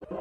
Hello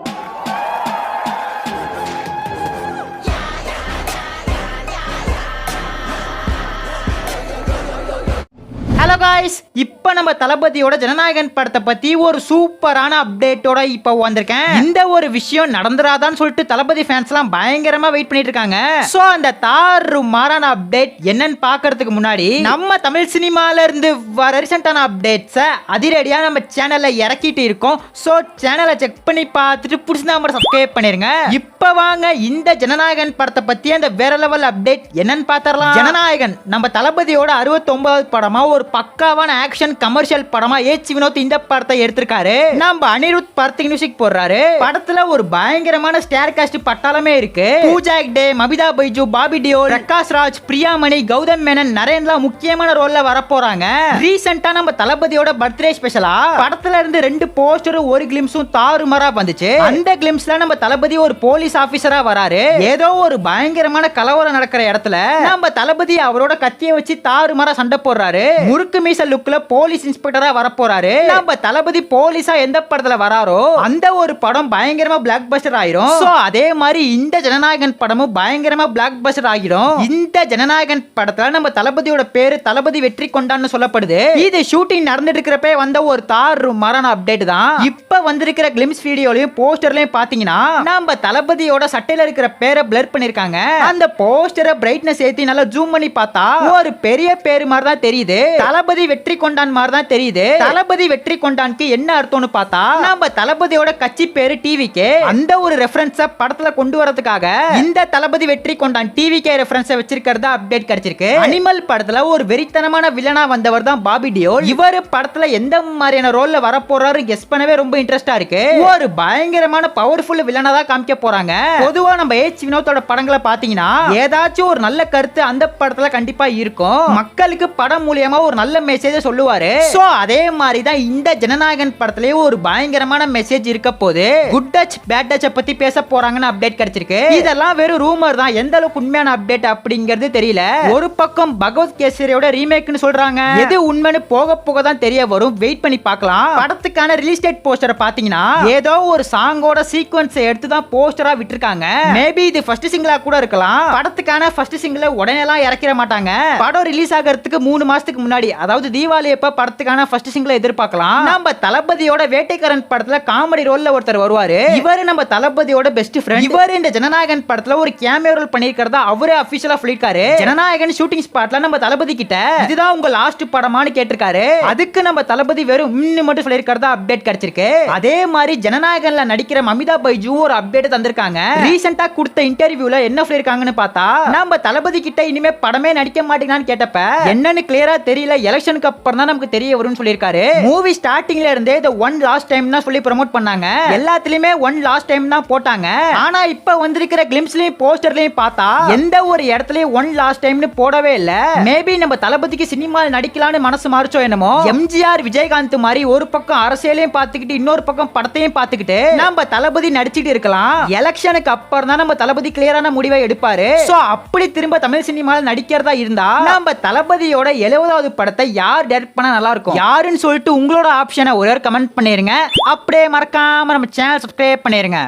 guys, இப்போ நம்ம தளபதியோட ஜனநாயகன் படத்தை பத்தி ஒரு சூப்பரான அப்டேட்டோட இப்போ வந்திருக்கேன். இந்த ஒரு விஷயம் நடந்துராதான்னு சொல்லிட்டு தளபதி ஃபேன்ஸ் எல்லாம் பயங்கரமா வெயிட் பண்ணிட்டு இருக்காங்க. சோ அந்த தாறுமாறான அப்டேட் என்னன்னு பாக்குறதுக்கு முன்னாடி நம்ம தமிழ் சினிமால இருந்து வர ரீசெண்டான அப்டேட்ஸை அதிரடியா நம்ம சேனல்ல இறக்கிட்டு இருக்கோம். சோ சேனலை செக் பண்ணி பார்த்துட்டு புடிச்சா மட்டும் சப்ஸ்கிரைப் பண்ணிருங்க. இப்போ வாங்க இந்த ஜனநாயகன் படத்தை பத்தி அந்த வேற லெவல் அப்டேட் என்னன்னு பார்த்தரலாம். ஜனநாயகன் நம்ம தளபதியோட 69வது படமா ஒரு பக்காவான ஆக்ஷன் கமர்ஷியல் படமா ஏச் வினோத் இந்த படத்தை எடுத்திருக்காரு. நம்ம அனிருத் படத்துக்கு மியூசிக் போடுறாரு. படத்துல ஒரு பயங்கரமான ஸ்டார் காஸ்ட் பட்டாளமே இருக்கு. பூஜா ஹெக்டே, மமிதா பைஜு, பாபி டியோல், பிரகாஷ் ராஜ், பிரியாமணி, கௌதம் மேனன், நரேன்லாம் முக்கியமான ரோல்ல வரப்போறாங்க. ரீசெண்டா நம்ம தளபதியோட பர்த்டே ஸ்பெஷலா படத்துல இருந்து 2 போஸ்டரும் ஒரு கிளிம்ஸும் தாறுமாறா வந்துச்சு. அந்த கிளிம்ஸ்ல நம்ம தளபதி ஒரு போலீஸ் ஆபீசரா வராரு. ஏதோ ஒரு பயங்கரமான கலவரம் நடக்கிற இடத்துல நம்ம தளபதி அவரோட கத்தியை வச்சு தாறுமாறா சண்டை போடுறாரு. முறுக்கு மீச லுக்ல போலீஸ் இன்ஸ்பெக்டரா வரப்போறாரு. நம்ம தளபதி போலீஸா எந்த படத்துல வராரோ அந்த ஒரு படம் பயங்கரமா பிளாக் பஸ்டர் ஆயிரும். சோ அதே மாதிரி இந்த ஜனநாயகன் படமும் பயங்கரமா பிளாக் பஸ்டர் ஆகிடும். இந்த ஜனநாயகன் படத்துல நம்ம தளபதியோட பேரு தளபதி வெற்றி கொண்டான்னு சொல்லப்படுது. இது ஷூட்டிங் நடந்துட்டு இருக்கிறப்ப வந்த ஒரு தாறுமாறான அப்டேட் தான். இப்ப வந்திருக்கிற கிளிம்ஸ் வீடியோலயும் போஸ்டர்லயும் பாத்தீங்கன்னா நம்ம தளபதியோட சட்டையில இருக்கிற பேரை பிளர் பண்ணிருக்காங்க. அந்த போஸ்டரை பிரைட்னஸ் ஏத்தி நல்லா ஜூம் பண்ணி பார்த்தா ஒரு பெரிய பேரு மாதிரி தான் தெரியுது. தளபதி வெற்றி கொண்டான் மாதிரி தான் தெரியுது. தளபதி வெற்றி கொண்டானுக்கு என்ன அர்த்தம்னு பார்த்தா நம்ம தளபதியோட கட்சி பேரு டிவிகே. அந்த ஒரு ரெஃபரன்ஸ படத்துல கொண்டு வரதுக்காக இந்த தளபதி வெற்றி கொண்டான் டிவிகே ரெஃபரன்ஸ வச்சிருக்கிறதா அப்டேட் கிடைச்சிருக்கு. அனிமல் படத்துல ஒரு வெறித்தனமான வில்லனா வந்தவர் தான் பாபி டியோல். இவர் படத்துல எந்த மாதிரியான ரோல்ல வர போறாரு கெஸ் பண்ணவே ரொம்ப இன்ட்ரெஸ்டா இருக்கு. ஒரு பயங்கரமான பவர்ஃபுல் வில்லனா தான் காமிக்க போறாங்க. பொதுவா நம்ம ஏச் வினோத்தோட படங்களை பாத்தீங்கன்னா ஏதாச்சும் ஒரு நல்ல கருத்து அந்த படத்துல கண்டிப்பா இருக்கும். மக்களுக்கு படம் மூலியமா ஒரு நல்ல மெசேஜ் சொல்லுவாரு. சோ அதே மாதிரி தான் இந்த ஜனநாயகன் படத்திலேயே ஒரு பயங்கரமான மெசேஜ் இருக்க போது. குட் டச் பேட் டச் பத்தி பேச போறாங்கன்னு அப்டேட் கிடைச்சிருக்கு. இதெல்லாம் வெறும் ரூமர் தான். எந்த அளவுக்கு உண்மையான அப்டேட் அப்படிங்கிறது தெரியல. ஒரு பக்கம் பகவத் கேசரியோட ரீமேக்னு சொல்றாங்க. எது உண்மைன்னு போக போக தான் தெரிய வரும். வெயிட் பண்ணி பார்க்கலாம். படத்துக்கான ரிலீஸ் டேட் போஸ்டரை பாத்தீங்கன்னா ஏதோ ஒரு சாங்கோட சீக்வென்ஸ் எடுத்து தான் போஸ்டரா விட்டுருக்காங்க. மேபி இது ஃபர்ஸ்ட் சிங்கிளா கூட இருக்கலாம். படத்துக்கான ஃபர்ஸ்ட் சிங்கிளை உடனே எல்லாம் இறக்கிற மாட்டாங்க. படம் ரிலீஸ் ஆகிறதுக்கு 3 மாசத்துக்கு முன்னாடி, அதாவது தீபாவளி அப்ப படத்துக்கான ஃபர்ஸ்ட் சிங்கிளை எதிர்பார்க்கலாம். நம்ம தளபதியோட வேட்டைக்காரன் படத்துல காமெடி ரோல்ல ஒருத்தர் வருவாரு. இவரு நம்ம தளபதியோட பெஸ்ட் ஃப்ரெண்ட். இவர் இந்த ஜனநாயகன் படத்துல ஒரு கேமியோ ரோல் பண்ணிருக்கிறதா அவரே அபிஷியலா சொல்லிருக்காரு. ஜனநாயகன் ஷூட்டிங் ஸ்பாட்ல நம்ம தளபதி கிட்ட இதுதான் உங்க லாஸ்ட் படமான்னு கேட்டிருக்காரு. அதுக்கு நம்ம தளபதி வெறும் மட்டும் சொல்லிருக்கிறதா அப்டேட் கிடைச்சிருக்கு. அதே மாதிரி ஜனநாயகன்ல நடிக்கிற மமிதா பைஜு ஒரு அப்டேட் தந்திருக்காங்க. ரீசெண்டா கொடுத்த இன்டர்வியூல என்ன சொல்லிருக்காங்கன்னு பார்த்தா நம்ம தளபதி கிட்ட இனிமே படமே நடிக்க மாட்டீங்களான்னு கேட்டப்ப என்னன்னு கிளியரா தெரியல, எலெக்ஷனுக்கு அப்புறம் தான் நமக்கு தெரிய வரும்னு சொல்லிருக்காரு. மூவி ஸ்டார்டிங்ல இருந்தே the one last time தான் சொல்லி ப்ரோமோட் பண்ணாங்க. எல்லாத்துலயுமே one last time தான் போட்டாங்க. ஆனா இப்ப வந்திருக்கிற கிளிம்ஸ்லயும் போஸ்டர்லயும் பார்த்தா எந்த ஒரு இடத்துலயும் one last timeனு போடவே இல்ல. மேபி நம்ம தளபதிக்கு சினிமால நடிக்கலாம்னு மனசு மாறுச்சோ என்னமோ. எம்ஜிஆர் விஜயகாந்த் மாதிரி ஒரு பக்கம் அரசியலையும் பார்த்துக்கிட்டு இன்னொரு பக்கம் படத்தையும் பார்த்துக்கிட்டு நம்ம தளபதி நடிச்சிட்டு இருக்கலாம். எலெக்ஷனுக்கு அப்புறம் தான் நம்ம தளபதி கிளியரான முடிவை எடுப்பாரு. சோ அப்படி திரும்ப தமிழ் சினிமால நடிக்கிறதா இருந்தா நம்ம தளபதியோட 70வது படத்தை யார் டைரக்ட் பண்ணா நல்லா இருக்கும் யாருன்னு சொல்லிட்டு உங்களோட ஆப்ஷனை ஒரே கமெண்ட் பண்ணிருங்க. அப்படியே மறக்காம நம்ம சேனல் சப்ஸ்கிரைப் பண்ணிருங்க.